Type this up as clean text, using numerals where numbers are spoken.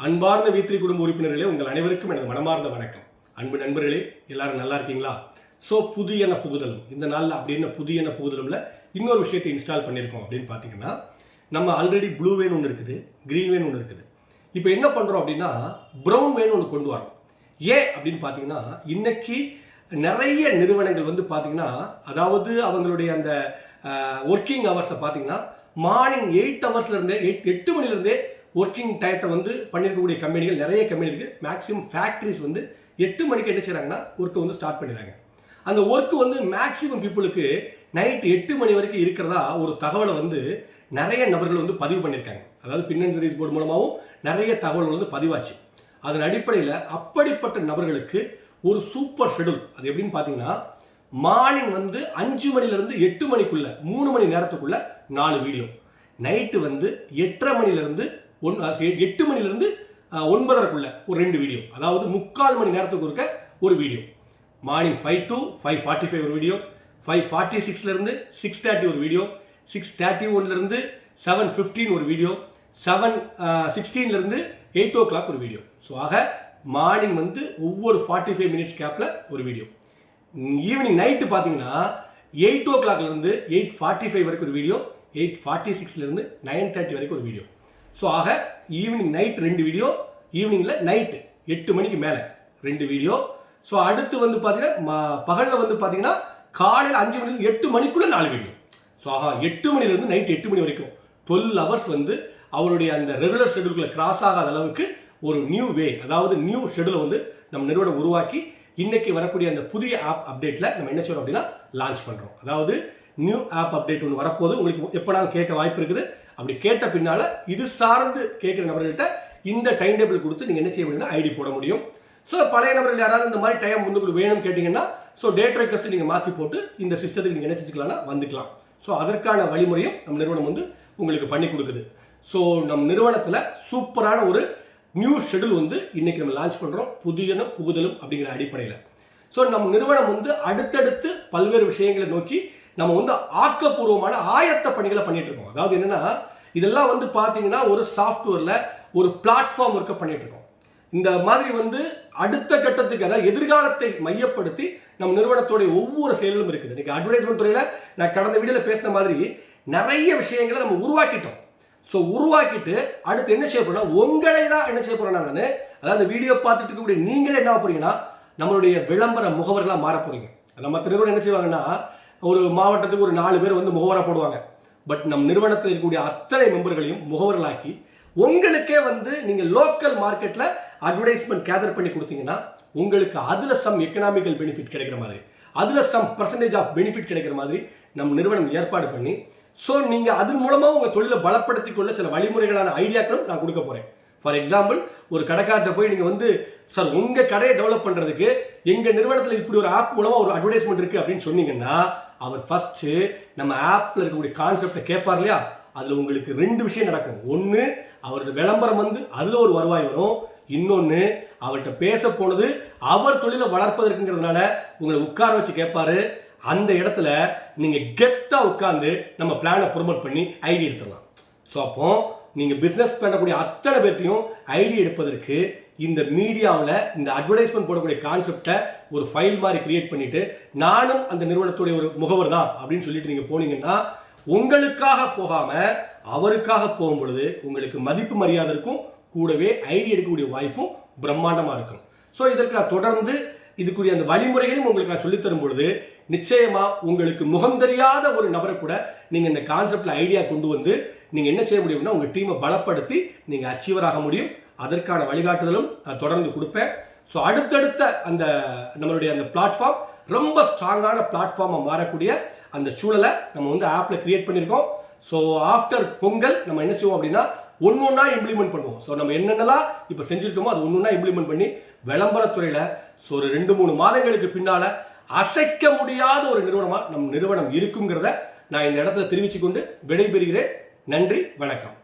அன்பார்ந்த வீத்திரி குடும்ப உறுப்பினர்களே, உங்கள் அனைவருக்கும் எனது மனமார்ந்த வணக்கம். அன்பு நண்பர்களே, எல்லாரும் நல்லா இருக்கீங்களா? ஸோ புதியன புகுதலும் இந்த நாளில் அப்படின்னு புதியன புகுதலும்ல இன்னொரு விஷயத்தை இன்ஸ்டால் பண்ணியிருக்கோம். அப்படின்னு பார்த்தீங்கன்னா, நம்ம ஆல்ரெடி ப்ளூ வேன் ஒன்று இருக்குது, க்ரீன் வேன் ஒன்று இருக்குது. இப்போ என்ன பண்ணுறோம் அப்படின்னா, ப்ரௌன் வேன் ஒன்று கொண்டு வரோம். ஏன் அப்படின்னு பார்த்தீங்கன்னா, இன்னைக்கு நிறைய நிறுவனங்கள் வந்து பார்த்தீங்கன்னா, அதாவது அவங்களுடைய அந்த ஒர்க்கிங் ஹவர்ஸை பார்த்தீங்கன்னா மார்னிங் 8 ஹவர்ஸ்லேருந்தே 8 மணிலேருந்தே ஒர்க்கிங் டயத்தை வந்து பண்ணியிருக்கக்கூடிய கம்பெனிகள் நிறைய கம்பெனி இருக்குது. மேக்ஸிமம் ஃபேக்ட்ரிஸ் வந்து 8 மணிக்கு என்ன செய்கிறாங்கன்னா ஒர்க்கை வந்து ஸ்டார்ட் பண்ணிடுறாங்க. அந்த ஒர்க்கு வந்து மேக்ஸிமம் பீப்புளுக்கு நைட் 8 மணி வரைக்கும் இருக்கிறதா ஒரு தகவலை வந்து நிறைய நபர்கள் வந்து பதிவு பண்ணியிருக்காங்க. அதாவது பின்னன் சர்வீஸ் போர்டு மூலமாகவும் நிறைய தகவல்கள் வந்து பதிவாச்சு. அதன் அடிப்படையில் அப்படிப்பட்ட நபர்களுக்கு ஒரு சூப்பர் ஷெடியூல். அது எப்படின்னு பார்த்தீங்கன்னா, மார்னிங் வந்து 5 மணிலேருந்து 8 மணிக்குள்ள 3 மணி நேரத்துக்குள்ள 4 வீடியோ, நைட்டு வந்து 8:30 மணிலேருந்து 8 மணிலேருந்து 9:30க்குள்ள ஒரு 2 வீடியோ, அதாவது 3/4 மணி நேரத்துக்கு இருக்க ஒரு வீடியோ. மார்னிங் 5 to 5:45 ஒரு வீடியோ, 5:46லேருந்து 6:30 ஒரு வீடியோ, 6:31லேருந்து 7:15 ஒரு வீடியோ, 7:16லேருந்து 8 o'clock ஒரு வீடியோ. ஸோ ஆக மார்னிங் வந்து ஒவ்வொரு 45 மினிட்ஸ் கேப்பில் ஒரு வீடியோ. ஈவினிங் நைட்டு பார்த்தீங்கன்னா 8 o'clockலேருந்து 8:45 வரைக்கும் ஒரு வீடியோ, 8:46லேருந்து 9:30 வரைக்கும் ஒரு வீடியோ. ஸோ ஆக ஈவினிங் நைட் 2 வீடியோ, ஈவினிங்கில் நைட்டு 8 மணிக்கு மேலே 2 வீடியோ. ஸோ அடுத்து வந்து பார்த்தீங்கன்னா பகலில் வந்து பார்த்தீங்கன்னா காலையில் 5 மணிலேருந்து 8 மணிக்குள்ளே 4 வீடியோ. ஸோ ஆக 8 மணிலேருந்து நைட் 8 மணி வரைக்கும் 12 ஹவர்ஸ் வந்து அவருடைய அந்த ரெகுலர் ஷெடியூல்களை கிராஸ் ஆகாத அளவுக்கு ஒரு நியூ வே, அதாவது நியூ ஷெடியூலை வந்து நம்ம நிறுவனம் உருவாக்கி இன்னைக்கு வரக்கூடிய அந்த புதிய ஆப் அப்டேட்டில் நம்ம என்ன செய்யறோம் அப்படின்னா லான்ச் பண்ணுறோம். அதாவது நியூ ஆப் அப்டேட் ஒன்று வரப்போது. உங்களுக்கு எப்போனாலும் கேட்க வாய்ப்பு இருக்குது. அப்படி கேட்ட பின்னால் இது சார்ந்து கேட்குற நபர்கள்ட்ட இந்த டைம் டேபிள் கொடுத்து நீங்கள் என்ன செய்ய முடியும்னா ஐடி போட முடியும். ஸோ பழைய நபர்கள் யாராவது இந்த மாதிரி டைம் வந்து உங்களுக்கு வேணும்னு கேட்டிங்கன்னா, ஸோ டேட் ரெக்வஸ்ட் நீங்கள் மாற்றி போட்டு இந்த சிஸ்டத்துக்கு நீங்கள் என்ன செஞ்சுக்கலாம்னா வந்துக்கலாம். ஸோ அதற்கான வழிமுறையும் நம்ம நிறுவனம் வந்து உங்களுக்கு பண்ணி கொடுக்குது. ஸோ நம்ம நிறுவனத்தில் சூப்பரான ஒரு நியூ ஷெடியூல் வந்து இன்னைக்கு நம்ம லான்ச் பண்ணுறோம், புதியன புகுதலும் அப்படிங்கிற அடிப்படையில். ஸோ நம்ம நிறுவனம் வந்து அடுத்தடுத்து பல்வேறு விஷயங்களை நோக்கி நம்ம வந்து ஆக்கப்பூர்வமான ஆயத்த பணிகளை பண்ணிட்டு இருக்கோம். அதாவது என்னன்னா, இதெல்லாம் வந்து பார்த்தீங்கன்னா ஒரு சாஃப்ட்வேரில் ஒரு பிளாட்ஃபார்ம் ஒர்க்கை பண்ணிட்டு இருக்கோம். இந்த மாதிரி வந்து அடுத்த கட்டத்துக்கு, அதாவது எதிர்காலத்தை மையப்படுத்தி நம்ம நிறுவனத்துடைய ஒவ்வொரு செயலும் இருக்குது. இன்னைக்கு அட்வர்டைஸ்மெண்ட் துறையில் நான் கடந்த வீடியோவில் பேசின மாதிரி நிறைய விஷயங்களை நம்ம உருவாக்கிட்டோம். ஸோ உருவாக்கிட்டு அடுத்து என்ன செய்ய போறோம்னா, உங்களை தான் என்ன செய்ய போறேன் நான், அதாவது வீடியோ பார்த்துட்டு இருக்கக்கூடிய நீங்களே என்ன போறீங்கன்னா நம்மளுடைய விளம்பர முகவர்களாக மாற போறீங்க. நம்ம நிறுவனம் என்ன செய்வாங்கன்னா, ஒரு மாவட்டத்துக்கு ஒரு 4 பேர் வந்து முகவராக போடுவாங்க. பட் நம் நிறுவனத்தில் இருக்கக்கூடிய அத்தனை மெம்பர்களையும் முகவர்களாக்கி உங்களுக்கே வந்து நீங்கள் லோக்கல் மார்க்கெட்டில் அட்வர்டைஸ்மெண்ட் கேதர் பண்ணி கொடுத்தீங்கன்னா உங்களுக்கு அதில் சம் எக்கனாமிக்கல் பெனிஃபிட் கிடைக்கிற மாதிரி, அதில் சம் பர்சன்டேஜ் ஆஃப் பெனிஃபிட் கிடைக்கிற மாதிரி நம் நிறுவனம் ஏற்பாடு பண்ணி, ஸோ நீங்கள் அதன் மூலமாக உங்கள் தொழிலை பலப்படுத்திக் கொள்ள சில வழிமுறைகளான ஐடியாக்களும் நான் கொடுக்க போகிறேன். ஃபார் எக்ஸாம்பிள், ஒரு கடைக்கார்ட்ட போய் நீங்கள் வந்து, சார் உங்கள் கடையை டெவலப் பண்ணுறதுக்கு எங்கள் நிறுவனத்தில் இப்படி ஒரு ஆப் மூலமாக ஒரு அட்வர்டைஸ்மெண்ட் இருக்குது அப்படின்னு சொன்னீங்கன்னா, அவர் ஃபஸ்ட்டு நம்ம ஆப்பில் இருக்கக்கூடிய கான்செப்டை கேட்பார் இல்லையா? அதில் உங்களுக்கு 2 விஷயம் நடக்கும். ஒன்று, அவரோட விளம்பரம் வந்து அதில் ஒரு வருவாய் வரும். இன்னொன்று, அவர்கிட்ட பேச போனது அவர் தொழிலை வளர்ப்பதற்குங்கிறதுனால உங்களை உட்கார வச்சு கேட்பாரு. அந்த இடத்துல நீங்கள் கெத்தாக உட்காந்து நம்ம பிளானை ப்ரொமோட் பண்ணி ஐடி எடுத்துடலாம். ஸோ அப்போ நீங்கள் பிஸ்னஸ் பண்ணக்கூடிய அத்தனை பேர்ட்டையும் ஐடி எடுப்பதற்கு இந்த மீடியாவில் இந்த அட்வர்டைஸ்மெண்ட் போடக்கூடிய கான்செப்டை ஒரு ஃபைல் மாதிரி கிரியேட் பண்ணிட்டு, நானும் அந்த நிறுவனத்துடைய ஒரு முகவர் தான் அப்படின்னு சொல்லிட்டு நீங்கள் போனீங்கன்னா, உங்களுக்காக போகாமல் அவருக்காக போகும் பொழுது உங்களுக்கு மதிப்பு மரியாதை இருக்கும், கூடவே ஐடி எடுக்கக்கூடிய வாய்ப்பும் பிரம்மாண்டமாக இருக்கும். ஸோ இதற்கு தொடர்ந்து இதுக்குரிய அந்த வழிமுறைகளையும் உங்களுக்கு நான் சொல்லித்தரும் பொழுது நிச்சயமா உங்களுக்கு முகம் தெரியாத ஒரு நபரை கூட நீங்கள் இந்த கான்செப்ட்ல ஐடியா கொண்டு வந்து நீங்கள் என்ன செய்ய முடியும்னா உங்கள் டீமை பலப்படுத்தி நீங்கள் அச்சீவர் ஆக முடியும். அதற்கான வழிகாட்டுதலும் நான் தொடர்ந்து கொடுப்பேன். ஸோ அடுத்தடுத்த அந்த நம்மளுடைய அந்த பிளாட்ஃபார்ம் ரொம்ப ஸ்ட்ராங்கான பிளாட்ஃபார்மாக மாறக்கூடிய அந்த சூழலை நம்ம வந்து ஆப்பில் கிரியேட் பண்ணியிருக்கோம். ஸோ ஆஃப்டர் பொங்கல் நம்ம என்ன செய்வோம் அப்படின்னா ஒன்றா இம்ப்ளிமெண்ட் பண்ணுவோம். ஸோ நம்ம என்னென்னலாம் இப்போ செஞ்சுருக்கோமோ அது ஒன்றா இம்ப்ளிமெண்ட் பண்ணி விளம்பரத்துறையில் ஸோ ஒரு 2-3 மாதங்களுக்கு பின்னால் அசைக்க முடியாத ஒரு நிறுவனமாக நம் நிறுவனம் இருக்குங்கிறத நான் இந்த இடத்துல தெரிவித்துக்கொண்டு விடைபெறுகிறேன். நன்றி, வணக்கம்.